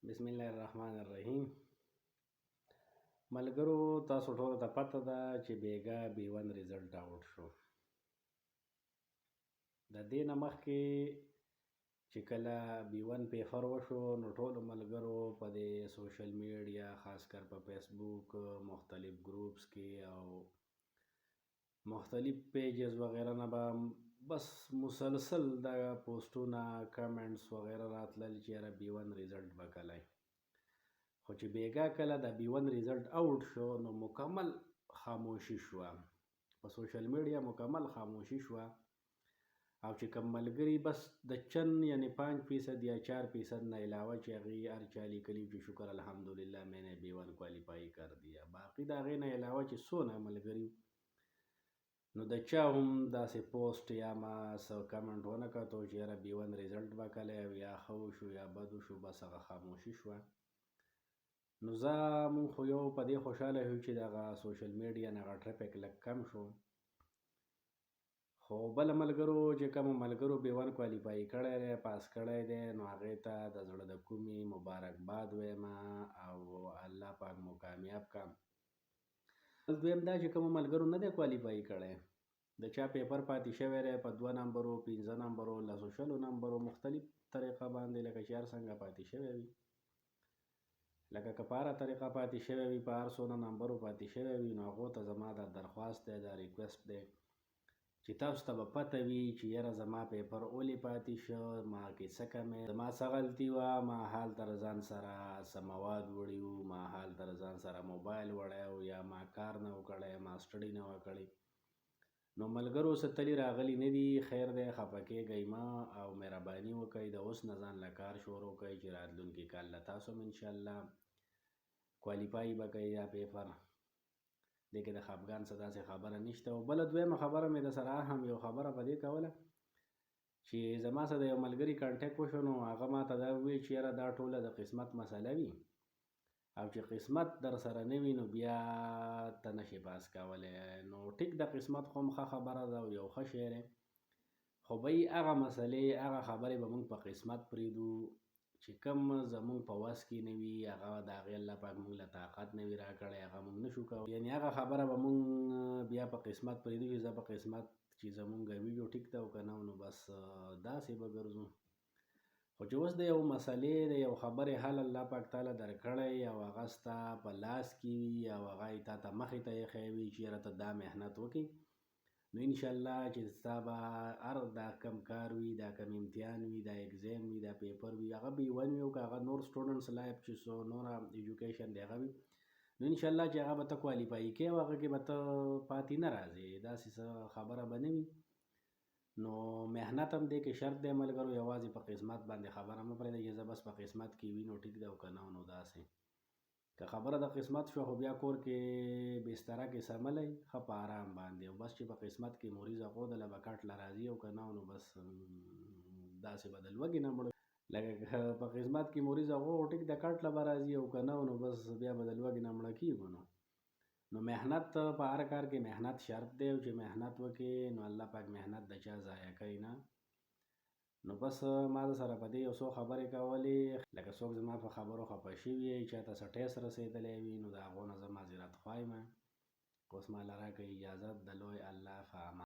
بسم الله الرحمن الرحیم. ملګرو، تاسو ټولو ته پته ده چې بیګا B1 ریزلټ آوټ شو. د دې نه مخکې چې کله B1 پیپر وشو نو ټولو ملګرو په دې سوشل میډیا، خاص کر په فیسبوک، مختلف گروپس کې او مختلف پیجز وغیره نه به بس مسلسل د پوسټونه، کمنټس وغیره راتلل چې یاره B1 ریزلټ به کله. خو چې بیګا کله د B1 ریزلټ آوټ شو نو مکمل خاموشي شوه، په سوشل میډیا مکمل خاموشي شوه. او چې کوم ملګري بس د چند یعنی 5% یا 4% نه علاوه چې هغې هر چا لیکلي چې شکر الحمدلله میں نے B1 کوالیفائی کر دیا، باقي د هغې نه علاوه چې څونه ملګري نو د چا هم داسې پوسټ یا ما څه کمنټ ونه کتو چې یاره B1 ریزلټ به کله یا ښه وشو یا بد وشو، بس هغه خاموشي شوه. نو مونږ خو یو په دې خوشحاله یو چې دغه سوشل میډیا نه هغه ټریفک لږ کم شو. خو بله ملګرو چې کومو ملګرو B1 کوالیفائی کړی دی، پاس کړی دی، نو هغې ته د زړه د کومې مبارکباد ویمه او الله پاک مو کامیاب کړه. دویم دا چې کومو ملګرو نه دی کوالیفائی کړی، د چا پیپر پاتې شوی دی په 2 نمبرو، 15 نمبرو، 10 نمبرو، مختلف طریقه باندې لکه چې هر څنګه پاتې شوی وي، لکه که په هره طریقه پاتې شوی وي، په هر څونه نمبرو پاتې شوی وي، نو هغو ته زما دا درخواست دی، دا ریکویسټ دی چې تاسو ته به پته وي چې یاره زما پیپر ولې پاتې شو، ما کې څه کمی، زما څه غلطي وه، ما حال تر ځان سره څه مواد وړي وو، ما حال تر ځان سره موبایل وړی و، یا ما کار نه و کړی، ما سټډي نه وه کړې. نو ملګرو څه تلي راغلي نه دي، خیر دی، خفه کیږئ مه او مهرباني وکئ د اوس نه ځان له کار شروع کئ چې راتلونکي کال له تاسو هم انشاءالله کوالیفائی به کوئ دا پیپر. دې کې د خفګان څه داسې خبره نشته. او بله دویمه خبره مې د سره هم یو خبره په دې کوله چې زما سره د یو ملګري کانټیکټ وشو، نو هغه ما ته دا وویل چې یاره دا ټوله د قسمت مسله وي او چې قسمت در سره نه وي نو بیا ته نشې پاس کولی. نو ټیک د قسمت خو هم ښه خبره ده او یو ښه شی دی، خو بهی هغه مسلې، هغه خبرې به موږ په قسمت پرېږدو چې کوم زموږ په وس کې نه وي، هغه د هغې الله پاک موږ له طاقت نه وي راکړی، هغه موږ نشو کولی. یعنې هغه خبره به موږ بیا په قسمت پرېږدو چې زه په قسمت چې زموږ وي نو ټیک ده، او که نه نو بس داسې به ګرځو. خو چې اوس د یو مسلې د یو خبرې حل الله پاک تعالی درکړی او هغه ستا په لاس کې وي او هغه یې تا ته مخې ته ایښی وي چې یاره ته دا محنت وکړې، نو انشاءالله چې ستا به هر دا کم کار وي، دا کم امتحان وي، دا اگزام وي، دا پیپر وي، هغه B1 وي او که هغه نور سټوډنټس لایف چې څو نوره ایجوکیشن دی هغه وي، نو انشاءالله چې هغه به ته کوالیفائی کوې او هغه کې به ته پاتې نه راځې، داسې څه خبره به نه وي. نو محنت هم دې کې شرط دی ملګرو، یوازې په قسمت باندې خبره مه پرېږدئ چې زه بس په قسمت کې وي نو ټیک ده، او که نه نو داسې. که خبره د قسمت شوه خو بیا کور کې بستره کې سملی ښه په آرام باندې، او بس چې په قسمت کې مریضه ښودله به کټ له راځي، او که نه نو بس داسې به د لوږې نه مړ. لکه که په قسمت کې مریضه غو ټیک د کټ له به راځي، او که نه نو بس بیا به د لوږې نه مړه کېږو. نو محنت په هر کار کې محنت شرط دی، او چې محنت وکړې نو الله پاک محنت د چا ضایع کوي نه. نو بس ما د سره په دې یو څو خبرې کولې، لکه څوک زما په خبرو خفه شوي وي، چا ته څه ټیس رسېدلی وي، نو د هغو نه زه معذرت خوایم. اوس ماله راکړئ اجازت، د لوی الله په امان.